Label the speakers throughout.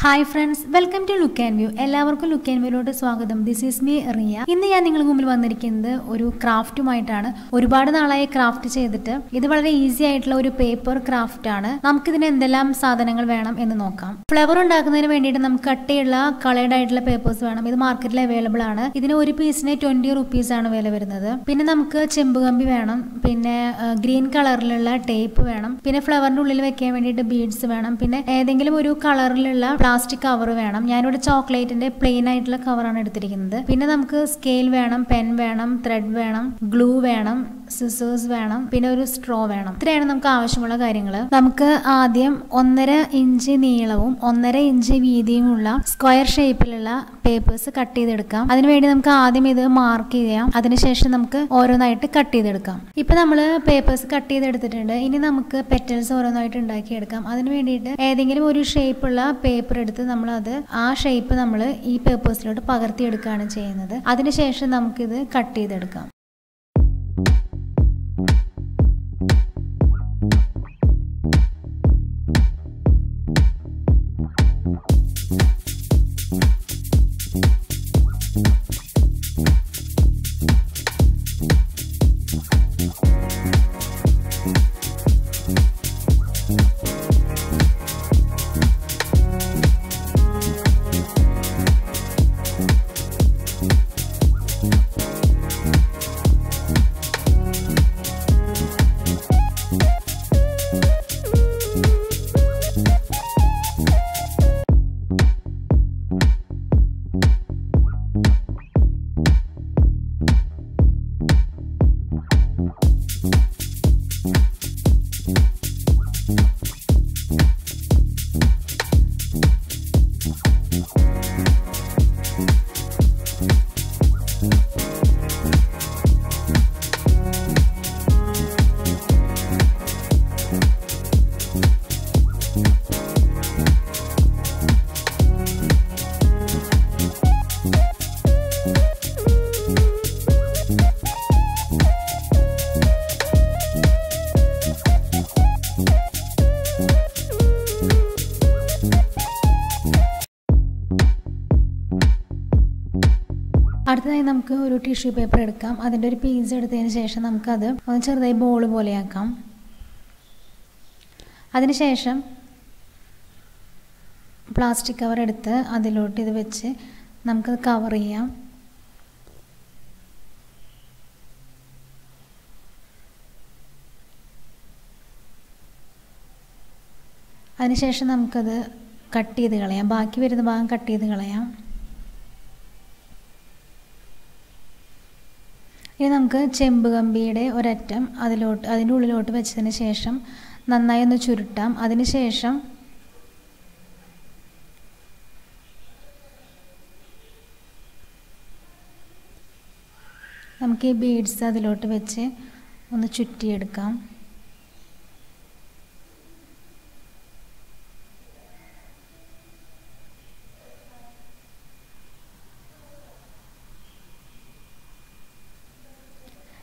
Speaker 1: Hi friends, welcome to LooknView. എല്ലാവർക്കും LooknViewലോട്ട് സ്വാഗതം. This is me Riya. ഇന്ന് ഞാൻ നിങ്ങൾക്ക് മുമ്പിൽ വന്നിരിക്കുന്നത് ഒരു ക്രാഫ്റ്റുമായിട്ടാണ്. ഒരുപാട് നാളായി ക്രാഫ്റ്റ് ചെയ്തിട്ട് ഇത് വളരെ ഈസി ആയിട്ടുള്ള ഒരു പേപ്പർ ക്രാഫ്റ്റ് ആണ്. നമുക്ക് ഇതിന് എന്തെല്ലാം സാധനങ്ങൾ വേണം എന്ന് നോക്കാം. ഫ്ലവർ ഉണ്ടാക്കുന്നതിന് വേണ്ടിയിട്ട് നമുക്ക് കട്ടിയുള്ള കളേർഡ് ആയിട്ടുള്ള പേപ്പേഴ്സ് വേണം. ഇത് മാർക്കറ്റിൽ അവൈലബിൾ ആണ്. ഇതിന് ഒരു പീസിന് 20 rupees ആണ് വില വരുന്നത്. പിന്നെ നമുക്ക് ചെമ്പുകമ്പി വേണം. പിന്നെ ഗ്രീൻ കളറിലുള്ള ടേപ്പ് വേണം. പിന്നെ ഫ്ലവറിന്റെ ഉള്ളിൽ വെക്കാൻ വേണ്ടിയിട്ട് ബീഡ്സ് വേണം. പിന്നെ ഏതെങ്കിലും ഒരു കളറിലുള്ള പ്ലാസ്റ്റിക് കവർ വേണം. ഞാനിവിടെ ചോക്ലേറ്റിന്റെ പ്ലെയിൻ ആയിട്ടുള്ള കവറാണ് എടുത്തിരിക്കുന്നത്. പിന്നെ നമുക്ക് സ്കെയിൽ വേണം, പെൻ വേണം, ത്രെഡ് വേണം, ഗ്ലൂ വേണം, സിസേഴ്സ് വേണം, പിന്നെ ഒരു സ്ട്രോ വേണം. ഇത്രയാണ് നമുക്ക് ആവശ്യമുള്ള കാര്യങ്ങൾ. നമുക്ക് ആദ്യം 1.5 ഇഞ്ച് നീളവും 1.5 ഇഞ്ച് വീതിയുമുള്ള സ്ക്വയർ ഷേപ്പിലുള്ള പേപ്പേഴ്സ് കട്ട് ചെയ്തെടുക്കാം. അതിനുവേണ്ടി നമുക്ക് ആദ്യം ഇത് മാർക്ക് ചെയ്യാം. അതിനുശേഷം നമുക്ക് ഓരോന്നായിട്ട് കട്ട് ചെയ്തെടുക്കാം. ഇപ്പൊ നമ്മൾ പേപ്പേഴ്സ് കട്ട് ചെയ്തെടുത്തിട്ടുണ്ട്. ഇനി നമുക്ക് പെറ്റൽസ് ഓരോന്നായിട്ട് ഉണ്ടാക്കിയെടുക്കാം. അതിന് വേണ്ടിയിട്ട് ഏതെങ്കിലും ഒരു ഷേപ്പുള്ള പേപ്പർ എടുത്ത് നമ്മൾ ആ ഷേപ്പ് നമ്മൾ ഈ പേപ്പേഴ്സിലോട്ട് പകർത്തിയെടുക്കുകയാണ് ചെയ്യുന്നത്. അതിനുശേഷം നമുക്കിത് കട്ട് ചെയ്തെടുക്കാം. അടുത്തതായി നമുക്ക് ഒരു ടിഷ്യൂ പേപ്പർ എടുക്കാം. അതിൻ്റെ ഒരു പീസ് എടുത്തതിന് ശേഷം നമുക്കത് ഒന്ന് ചെറുതായി ബോൾ പോലെയാക്കാം. അതിനുശേഷം പ്ലാസ്റ്റിക് കവർ എടുത്ത് അതിലോട്ട് ഇത് വെച്ച് നമുക്കത് കവർ ചെയ്യാം. അതിനുശേഷം നമുക്കത് കട്ട് ചെയ്ത് കളയാം. ബാക്കി വരുന്ന ഭാഗം കട്ട് ചെയ്ത് കളയാം. ഇനി നമുക്ക് ചെമ്പുകമ്പിയുടെ ഒരറ്റം അതിൻ്റെ ഉള്ളിലോട്ട് വെച്ചതിന് ശേഷം നന്നായി ഒന്ന് ചുരുട്ടാം. അതിനുശേഷം നമുക്ക് ഈ ബീഡ്സ് അതിലോട്ട് വെച്ച് ഒന്ന് ചുറ്റിയെടുക്കാം.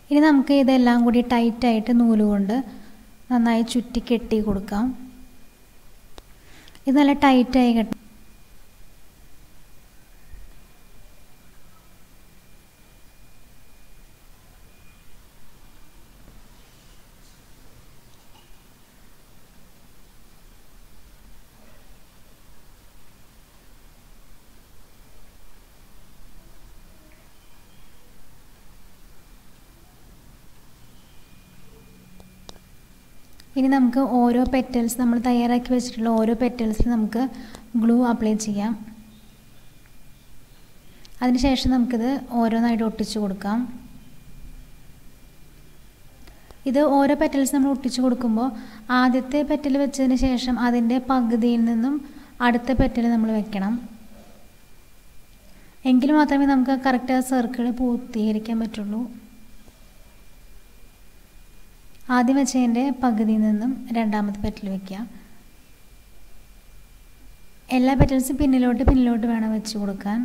Speaker 1: ഇനി നമുക്ക് ഇതെല്ലാം കൂടി ടൈറ്റായിട്ട് നൂലുകൊണ്ട് നന്നായി ചുറ്റി കെട്ടി കൊടുക്കാം. ഇത് നല്ല ടൈറ്റായി കെട്ടി. ഇനി നമുക്ക് ഓരോ പെറ്റൽസ് നമ്മൾ തയ്യാറാക്കി വെച്ചിട്ടുള്ള ഓരോ പെറ്റൽസിൽ നമുക്ക് ഗ്ലൂ അപ്ലൈ ചെയ്യാം. അതിനുശേഷം നമുക്കിത് ഓരോന്നായിട്ട് ഒട്ടിച്ചു കൊടുക്കാം. ഇത് ഓരോ പെറ്റൽസ് നമ്മൾ ഒട്ടിച്ചു കൊടുക്കുമ്പോൾ ആദ്യത്തെ പെറ്റൽ വെച്ചതിന് ശേഷം അതിൻ്റെ പകുതിയിൽ നിന്നും അടുത്ത പെറ്റൽ നമ്മൾ വെക്കണം. എങ്കിൽ മാത്രമേ നമുക്ക് കറക്റ്റ് ആ സർക്കിൾ പൂർത്തീകരിക്കാൻ പറ്റുള്ളൂ. ആദ്യം വെച്ചതിൻ്റെ പകുതിയിൽ നിന്നും രണ്ടാമത്തെ പെറ്റൽ വയ്ക്കുക. എല്ലാ പെറ്റൽസും പിന്നിലോട്ട് വേണം വെച്ച് കൊടുക്കാൻ.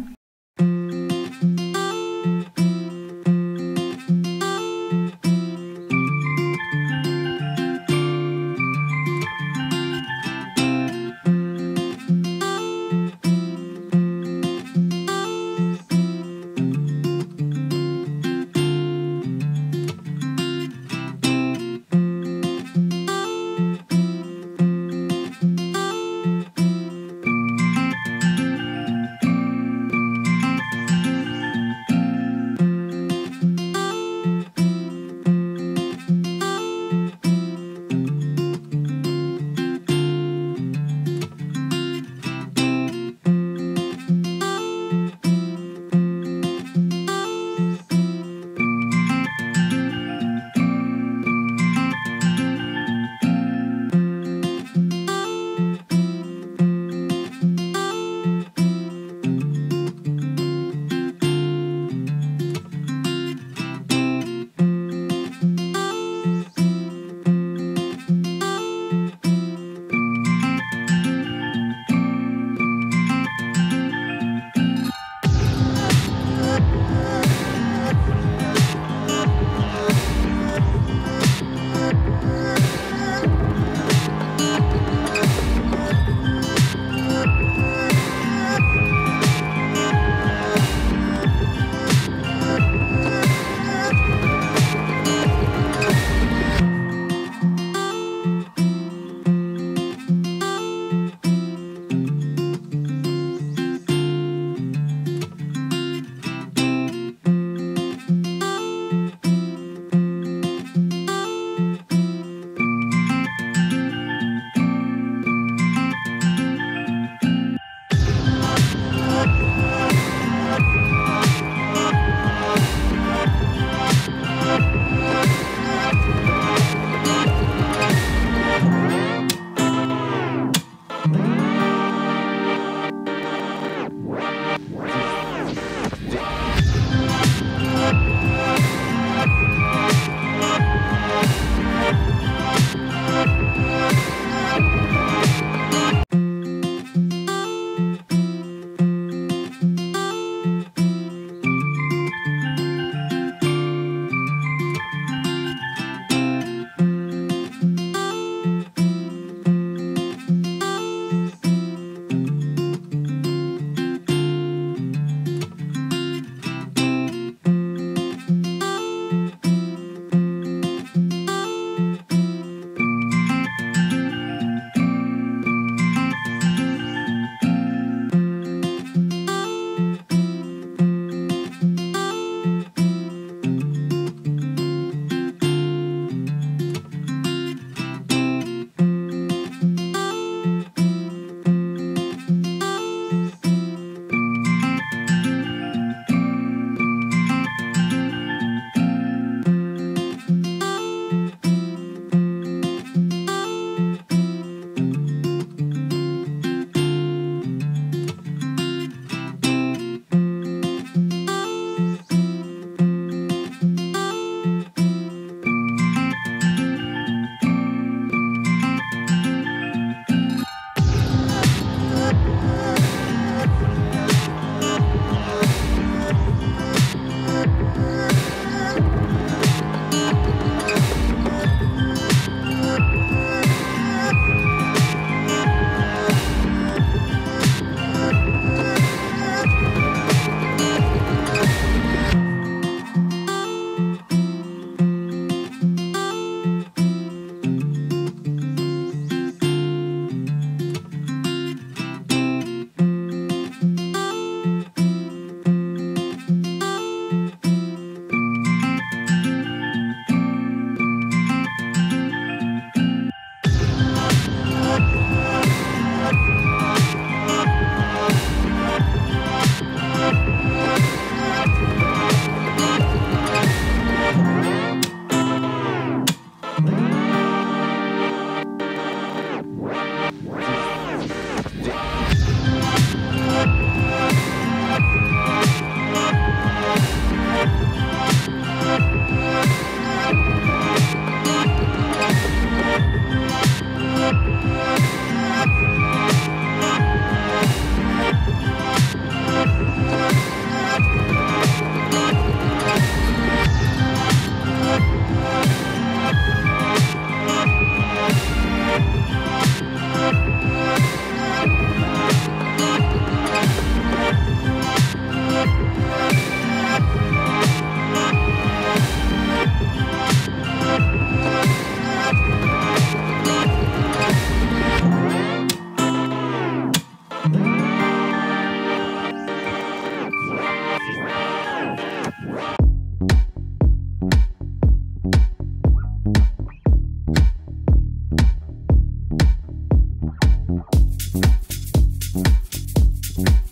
Speaker 2: you.